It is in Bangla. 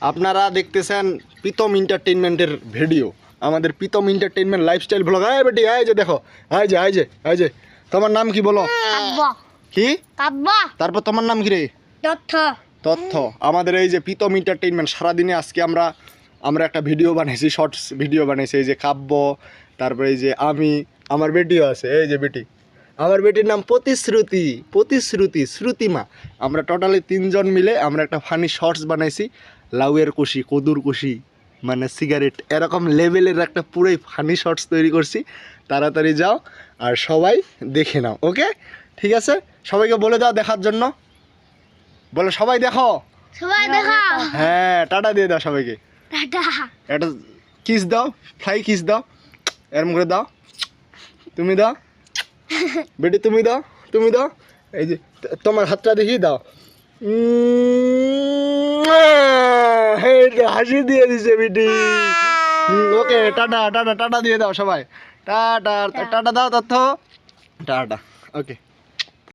আপনারা দেখতেছেন প্রীতম এন্টারটেইনমেন্টের ভিডিও, আমাদের প্রীতম এন্টারটেইনমেন্ট লাইফস্টাইল ব্লগ। এই বেটি এই যে দেখো, এই যে তোমার নাম কি বলো? কাব্য। কি কাব্য। তারপর তোমার নাম কি রে? তথ্য। আমাদের এই যে প্রীতম এন্টারটেইনমেন্ট সারাদিনে আজকে আমরা একটা ভিডিও বানাইছি, শর্টস ভিডিও বানাইছি। এই যে কাব্য, তারপরে এই যে আমার বেটিও আছে, এই যে বেটি, আমার বেটির নাম শ্রুতিমা। আমরা টোটালি 3 জন মিলে আমরা একটা ফানি শর্টস বানাইছি। লাউয়ের কুশি, কদুর কুশি, মানে সিগারেট, এরকম লেভেলের একটা পুরোই ফানি শর্টস তৈরি করছি। তাড়াতাড়ি যাও আর সবাই দেখে নাও, ওকে? ঠিক আছে, সবাইকে বলে দাও দেখার জন্য, বলো সবাই দেখো। সবাই দেখা। হ্যাঁ, টাটা দিয়ে দাও সবাইকে। টাটা। একটা কিস দাও, ফ্লাই কিস দাও, এরম করে দাও। তুমি দাও বেটি, তুমি দাও। এই যে তোমার হাতটা দেখি দাও। হাসি দিয়ে দিছে বেটি। ওকে, টাটা দিয়ে দাও সবাই। টাটা দাও তথ্য, টাটা। ওকে।